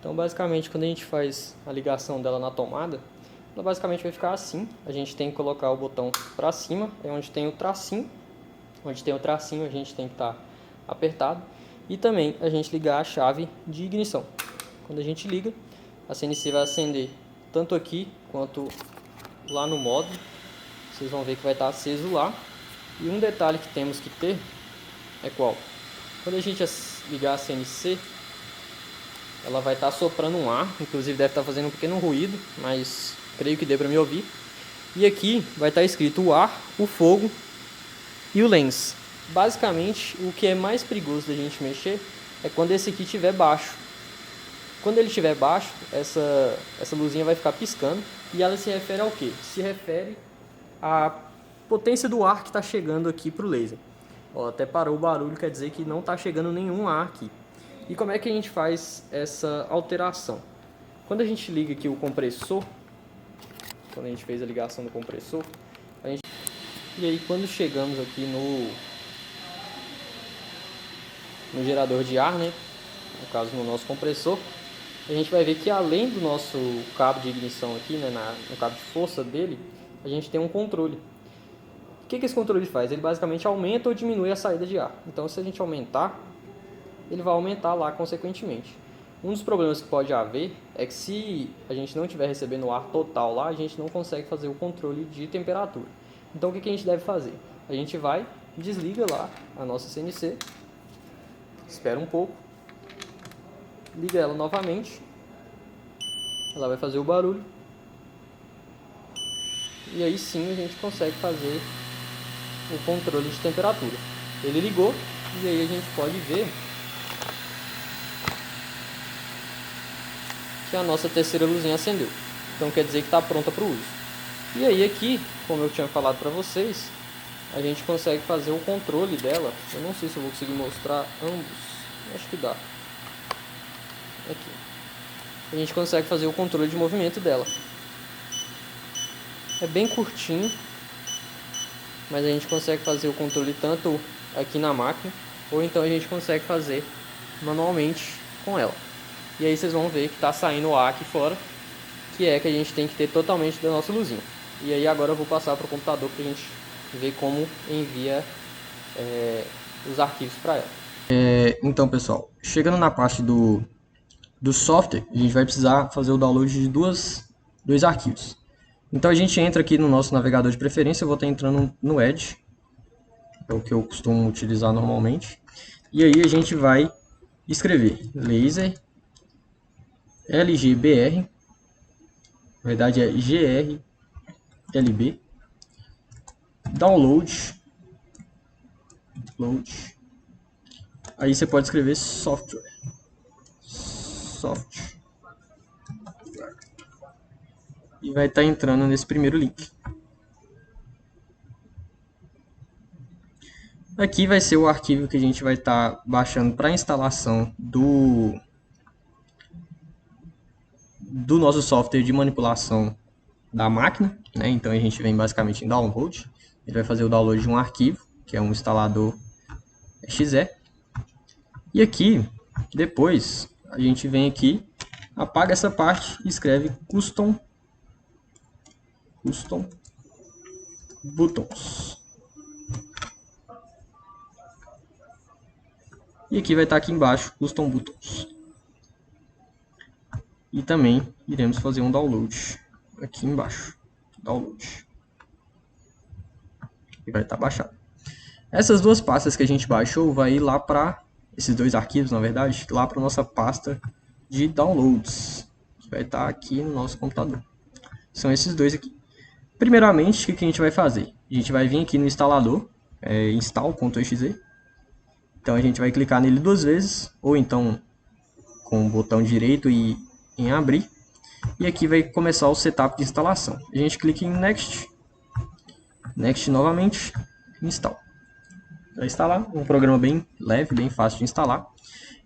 Então basicamente quando a gente faz a ligação dela na tomada, ela basicamente vai ficar assim. A gente tem que colocar o botão para cima, é onde tem o tracinho. Onde tem o tracinho a gente tem que estar apertado. E também a gente ligar a chave de ignição. Quando a gente liga, a CNC vai acender tanto aqui quanto lá no módulo. Vocês vão ver que vai estar aceso lá. E um detalhe que temos que ter é qual? Quando a gente ligar a CNC, ela vai estar soprando um ar, inclusive deve estar fazendo um pequeno ruído, mas creio que dê para me ouvir. E aqui vai estar escrito o ar, o fogo e o lens. Basicamente, o que é mais perigoso da gente mexer é quando esse aqui estiver baixo. Quando ele estiver baixo, essa luzinha vai ficar piscando e ela se refere ao quê? Se refere à potência do ar que está chegando aqui para o laser. Ó, até parou o barulho, quer dizer que não está chegando nenhum ar aqui. E como é que a gente faz essa alteração? Quando a gente liga aqui o compressor, quando a gente fez a ligação do compressor, e aí quando chegamos aqui no gerador de ar, né, no caso no nosso compressor, a gente vai ver que além do nosso cabo de ignição aqui, né, no cabo de força dele, a gente tem um controle. O que esse controle faz? Ele basicamente aumenta ou diminui a saída de ar. Então se a gente aumentar, ele vai aumentar lá consequentemente. Um dos problemas que pode haver é que se a gente não estiver recebendo o ar total lá, a gente não consegue fazer o controle de temperatura. Então o que a gente deve fazer? A gente vai, desliga lá a nossa CNC, espera um pouco, liga ela novamente, ela vai fazer o barulho, e aí sim a gente consegue fazer o controle de temperatura. Ele ligou, e aí a gente pode ver que a nossa terceira luzinha acendeu. Então quer dizer que está pronta para o uso. E aí aqui, como eu tinha falado para vocês, a gente consegue fazer o controle dela. Eu não sei se eu vou conseguir mostrar ambos. Acho que dá. Aqui. A gente consegue fazer o controle de movimento dela. É bem curtinho, mas a gente consegue fazer o controle tanto aqui na máquina, ou então a gente consegue fazer manualmente com ela. E aí vocês vão ver que está saindo o ar aqui fora, que é que a gente tem que ter totalmente da nossa luzinha. E aí agora eu vou passar para o computador para a gente ver como envia os arquivos para ela. Então pessoal, chegando na parte do software, a gente vai precisar fazer o download de dois arquivos. Então a gente entra aqui no nosso navegador de preferência, eu vou estar entrando no Edge, é o que eu costumo utilizar normalmente. E aí a gente vai escrever laser LGBR, na verdade é GRLB, download, aí você pode escrever software, e vai estar entrando nesse primeiro link. Aqui vai ser o arquivo que a gente vai estar baixando para instalação do nosso software de manipulação da máquina, né? Então a gente vem basicamente em download, ele vai fazer o download de um arquivo, que é um instalador .exe. E aqui, depois, a gente vem aqui, apaga essa parte e escreve custom buttons. E aqui vai estar aqui embaixo, custom buttons. E também iremos fazer um download aqui embaixo, download. E vai estar baixado. Essas duas pastas que a gente baixou vai ir lá para esses dois arquivos, na verdade, lá para nossa pasta de downloads, que vai estar aqui no nosso computador. São esses dois aqui. Primeiramente, o que a gente vai fazer? A gente vai vir aqui no instalador, install.exe. Então a gente vai clicar nele duas vezes, ou então com o botão direito e em abrir. E aqui vai começar o setup de instalação. A gente clica em Next, Next novamente, Install. Vai instalar, um programa bem leve, bem fácil de instalar.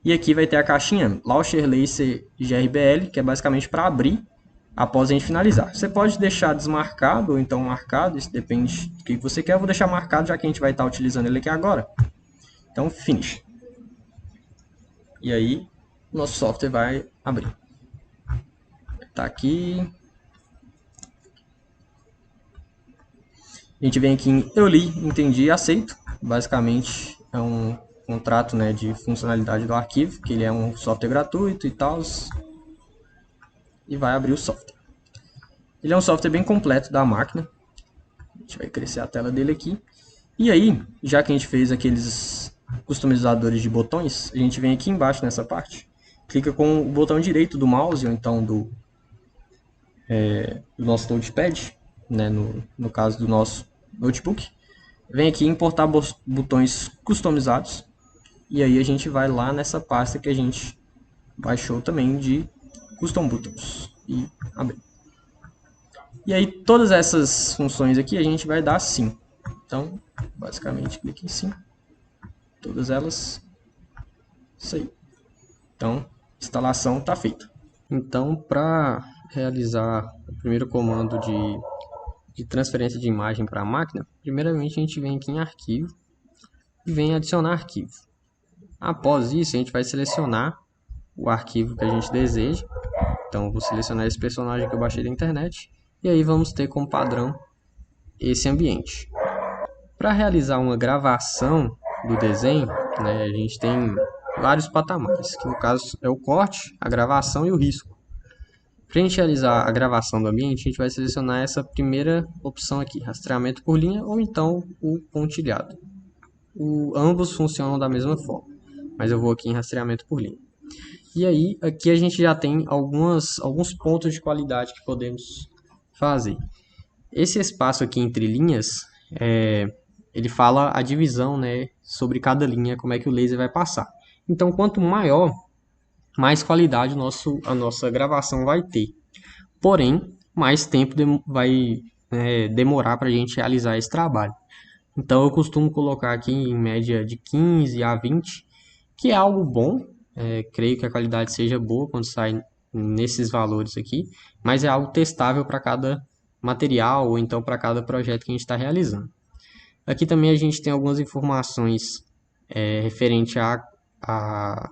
E aqui vai ter a caixinha Launcher Laser GRBL, que é basicamente para abrir após a gente finalizar. Você pode deixar desmarcado ou então marcado, isso depende do que você quer. Eu vou deixar marcado, já que a gente vai estar utilizando ele aqui agora. Então, Finish. E aí, nosso software vai abrir. Tá aqui. A gente vem aqui em eu li, entendi e aceito. Basicamente é um contrato, né, de funcionalidade do arquivo, que ele é um software gratuito e tal. E vai abrir o software. Ele é um software bem completo da máquina. A gente vai crescer a tela dele aqui. E aí, já que a gente fez aqueles customizadores de botões, a gente vem aqui embaixo nessa parte, clica com o botão direito do mouse, ou então do nosso touchpad, né, no caso do nosso notebook. Vem aqui importar botões customizados. E aí a gente vai lá nessa pasta que a gente baixou também de Custom Buttons. E abrir. E aí todas essas funções aqui a gente vai dar sim. Então, basicamente, clique em sim. Todas elas. Isso aí. Então, a instalação está feita. Então, para realizar o primeiro comando de transferência de imagem para a máquina, primeiramente a gente vem aqui em arquivo e vem adicionar arquivo. Após isso, a gente vai selecionar o arquivo que a gente deseja. Então, eu vou selecionar esse personagem que eu baixei da internet. E aí vamos ter como padrão esse ambiente. Para realizar uma gravação do desenho, né, a gente tem vários patamares, que no caso é o corte, a gravação e o risco. Para a gente realizar a gravação do ambiente, a gente vai selecionar essa primeira opção aqui, rastreamento por linha ou então o pontilhado. Ambos funcionam da mesma forma, mas eu vou aqui em rastreamento por linha. E aí, aqui a gente já tem alguns pontos de qualidade que podemos fazer. Esse espaço aqui entre linhas, ele fala a divisão, né, sobre cada linha, como é que o laser vai passar. Então, quanto maior, mais qualidade a nossa gravação vai ter. Porém, mais tempo vai demorar para a gente realizar esse trabalho. Então, eu costumo colocar aqui em média de 15 a 20, que é algo bom. Creio que a qualidade seja boa quando sai nesses valores aqui, mas é algo testável para cada material ou então para cada projeto que a gente está realizando. Aqui também a gente tem algumas informações referente à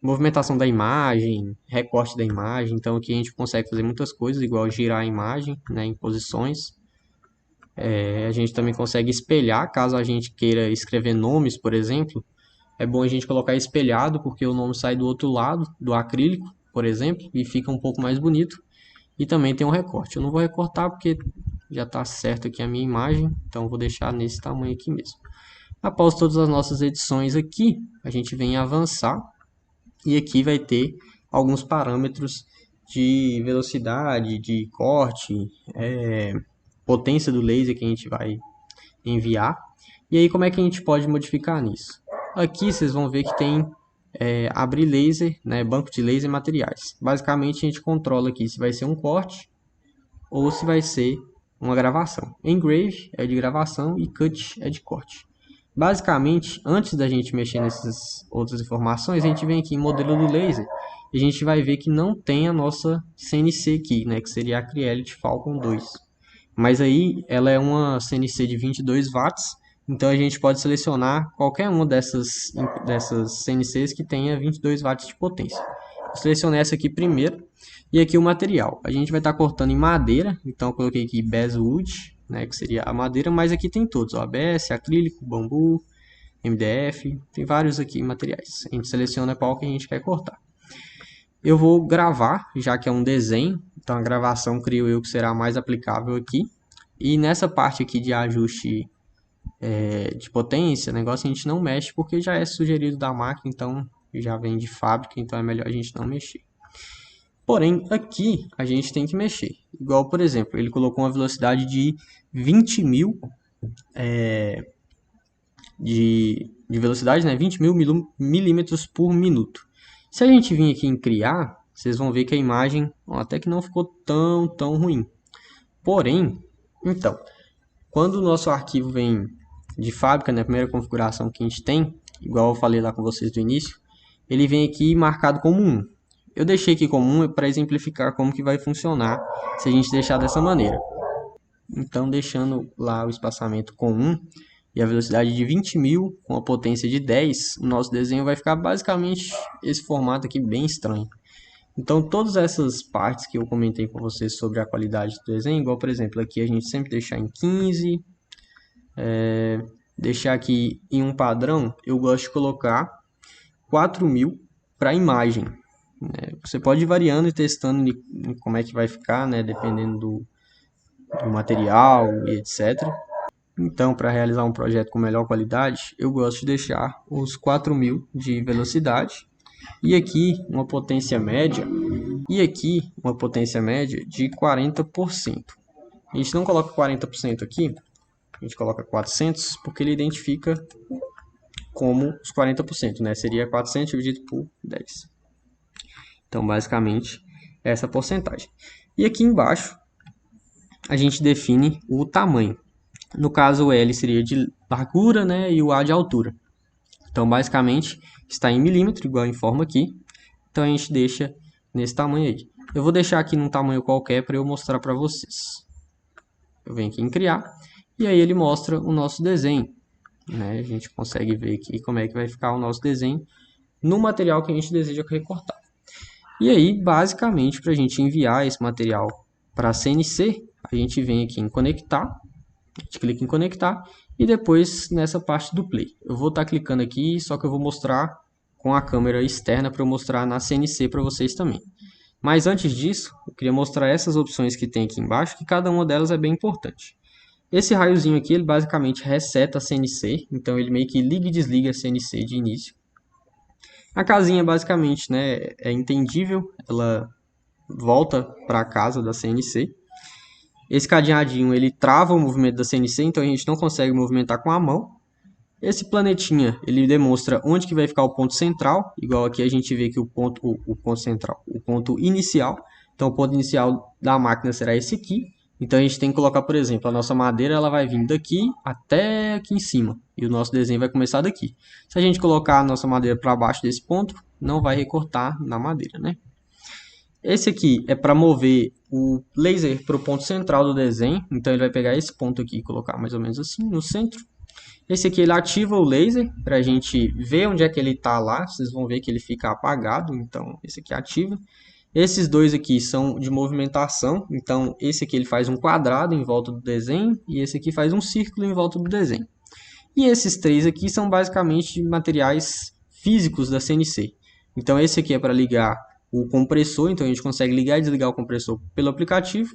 movimentação da imagem, recorte da imagem. Então aqui a gente consegue fazer muitas coisas, igual girar a imagem, né, em posições. A gente também consegue espelhar, caso a gente queira escrever nomes, por exemplo. É bom a gente colocar espelhado, porque o nome sai do outro lado do acrílico, por exemplo, e fica um pouco mais bonito. E também tem um recorte. Eu não vou recortar porque já está certo aqui a minha imagem, então vou deixar nesse tamanho aqui mesmo. Após todas as nossas edições aqui, a gente vem avançar e aqui vai ter alguns parâmetros de velocidade, de corte, potência do laser que a gente vai enviar. E aí como é que a gente pode modificar nisso? Aqui vocês vão ver que tem abrir laser, né, banco de laser e materiais. Basicamente a gente controla aqui se vai ser um corte ou se vai ser uma gravação. Engrave é de gravação e cut é de corte. Basicamente, antes da gente mexer nessas outras informações, a gente vem aqui em modelo do laser e a gente vai ver que não tem a nossa CNC aqui, né, que seria a Creality Falcon 2. Mas aí ela é uma CNC de 22 watts, então a gente pode selecionar qualquer uma dessas CNCs que tenha 22 watts de potência. Eu selecionei essa aqui primeiro. E aqui o material. A gente vai estar cortando em madeira, então eu coloquei aqui basswood, né, que seria a madeira, mas aqui tem todos, ó, ABS, acrílico, bambu, MDF, tem vários aqui materiais. A gente seleciona qual que a gente quer cortar. Eu vou gravar, já que é um desenho, então a gravação creio eu que será mais aplicável aqui. E nessa parte aqui de ajuste de potência, negócio a gente não mexe porque já é sugerido da máquina, então já vem de fábrica, então é melhor a gente não mexer. Porém, aqui a gente tem que mexer. Igual, por exemplo, ele colocou uma velocidade de 20.000 de velocidade, né? 20.000 milímetros por minuto. Se a gente vir aqui em criar, vocês vão ver que a imagem até que não ficou tão ruim. Porém, então, quando o nosso arquivo vem de fábrica, na primeira configuração que a gente tem, igual eu falei lá com vocês do início, ele vem aqui marcado como 1. Eu deixei aqui como 1 para exemplificar como que vai funcionar se a gente deixar dessa maneira. Então, deixando lá o espaçamento com 1 e a velocidade de 20.000 com a potência de 10, o nosso desenho vai ficar basicamente esse formato aqui bem estranho. Então, todas essas partes que eu comentei com vocês sobre a qualidade do desenho, igual, por exemplo, aqui a gente sempre deixar em 15, deixar aqui em um padrão, eu gosto de colocar 4.000 para imagem. Você pode ir variando e testando como é que vai ficar, né, dependendo do material e etc. Então, para realizar um projeto com melhor qualidade, eu gosto de deixar os 4.000 de velocidade e aqui uma potência média de 40%. A gente não coloca 40% aqui, a gente coloca 400 porque ele identifica como os 40%, né? Seria 400 dividido por 10. Então, basicamente, é essa porcentagem. E aqui embaixo, a gente define o tamanho. No caso, o L seria de largura, né? E o A de altura. Então, basicamente, está em milímetro, igual informa aqui. Então, a gente deixa nesse tamanho aí. Eu vou deixar aqui num tamanho qualquer para eu mostrar para vocês. Eu venho aqui em criar. E aí ele mostra o nosso desenho, né? A gente consegue ver aqui como é que vai ficar o nosso desenho no material que a gente deseja recortar. E aí, basicamente, para a gente enviar esse material para a CNC, a gente vem aqui em conectar, a gente clica em conectar e depois nessa parte do play. Eu vou estar clicando aqui, só que eu vou mostrar com a câmera externa para eu mostrar na CNC para vocês também. Mas antes disso, eu queria mostrar essas opções que tem aqui embaixo, que cada uma delas é bem importante. Esse raiozinho aqui, ele basicamente reseta a CNC, então ele meio que liga e desliga a CNC de início. A casinha basicamente, né, é intendível, ela volta para a casa da CNC. Esse cadeadinho ele trava o movimento da CNC, então a gente não consegue movimentar com a mão. Esse planetinha ele demonstra onde que vai ficar o ponto central, igual aqui a gente vê que o ponto central, o ponto inicial. Então o ponto inicial da máquina será esse aqui. Então a gente tem que colocar, por exemplo, a nossa madeira ela vai vir daqui até aqui em cima e o nosso desenho vai começar daqui. Se a gente colocar a nossa madeira para baixo desse ponto, não vai recortar na madeira, né? Esse aqui é para mover o laser para o ponto central do desenho. Então ele vai pegar esse ponto aqui e colocar mais ou menos assim no centro. Esse aqui ele ativa o laser para a gente ver onde é que ele está lá. Vocês vão ver que ele fica apagado, então esse aqui ativa. Esses dois aqui são de movimentação, então esse aqui ele faz um quadrado em volta do desenho e esse aqui faz um círculo em volta do desenho. E esses três aqui são basicamente materiais físicos da CNC. Então esse aqui é para ligar o compressor, então a gente consegue ligar e desligar o compressor pelo aplicativo.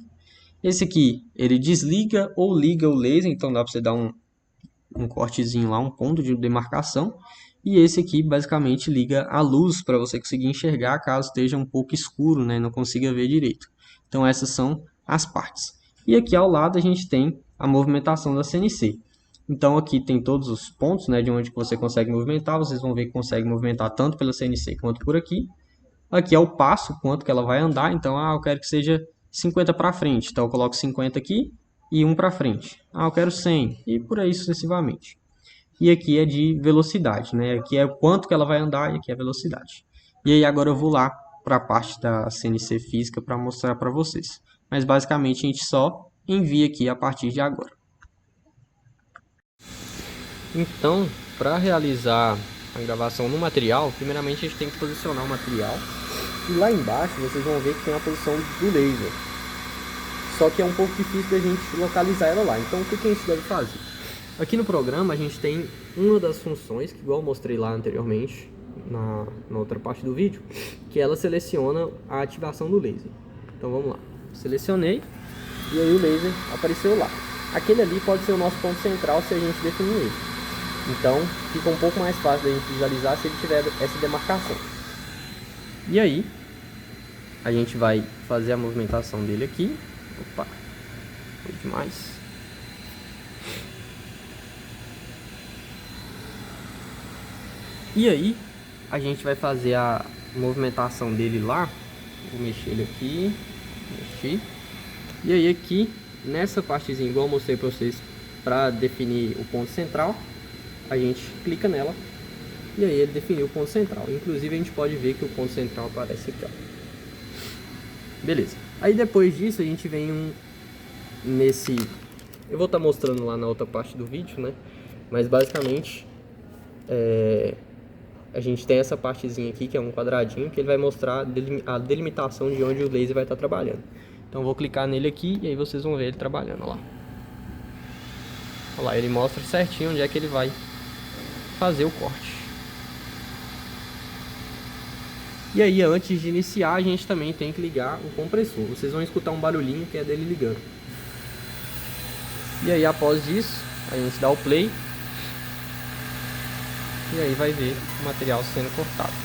Esse aqui ele desliga ou liga o laser, então dá para você dar um cortezinho lá, um ponto de demarcação. E esse aqui basicamente liga a luz para você conseguir enxergar caso esteja um pouco escuro, né, não consiga ver direito. Então essas são as partes. E aqui ao lado a gente tem a movimentação da CNC. Então aqui tem todos os pontos, né, de onde você consegue movimentar. Vocês vão ver que consegue movimentar tanto pela CNC quanto por aqui. Aqui é o passo, quanto que ela vai andar. Então eu quero que seja 50 para frente. Então eu coloco 50 aqui e 1 para frente. Eu quero 100 e por aí sucessivamente. E aqui é de velocidade, né? Aqui é o quanto que ela vai andar e aqui é a velocidade. E aí agora eu vou lá para a parte da CNC física para mostrar para vocês. Mas basicamente a gente só envia aqui a partir de agora. Então, para realizar a gravação no material, primeiramente a gente tem que posicionar o material. E lá embaixo vocês vão ver que tem a posição do laser. Só que é um pouco difícil da gente localizar ela lá. Então o que a gente deve fazer? Aqui no programa a gente tem uma das funções, que igual eu mostrei lá anteriormente, na outra parte do vídeo, que ela seleciona a ativação do laser. Então vamos lá. Selecionei e aí o laser apareceu lá. Aquele ali pode ser o nosso ponto central se a gente definir ele. Então fica um pouco mais fácil da gente visualizar se ele tiver essa demarcação. E aí a gente vai fazer a movimentação dele aqui. Opa, foi demais. E aí a gente vai fazer a movimentação dele lá. Vou mexer ele aqui, mexer. E aí aqui nessa partezinha, igual eu mostrei para vocês, para definir o ponto central, a gente clica nela e aí ele definiu o ponto central. Inclusive a gente pode ver que o ponto central aparece aqui, ó. Beleza. Aí depois disso a gente vem nesse... Eu vou estar mostrando lá na outra parte do vídeo, né? Mas basicamente a gente tem essa partezinha aqui, que é um quadradinho, que ele vai mostrar a delimitação de onde o laser vai estar trabalhando. Então eu vou clicar nele aqui e aí vocês vão ver ele trabalhando, ó lá. Olha lá, ele mostra certinho onde é que ele vai fazer o corte. E aí, antes de iniciar, a gente também tem que ligar o compressor. Vocês vão escutar um barulhinho que é dele ligando. E aí, após isso, a gente dá o play. E aí vai ver o material sendo cortado.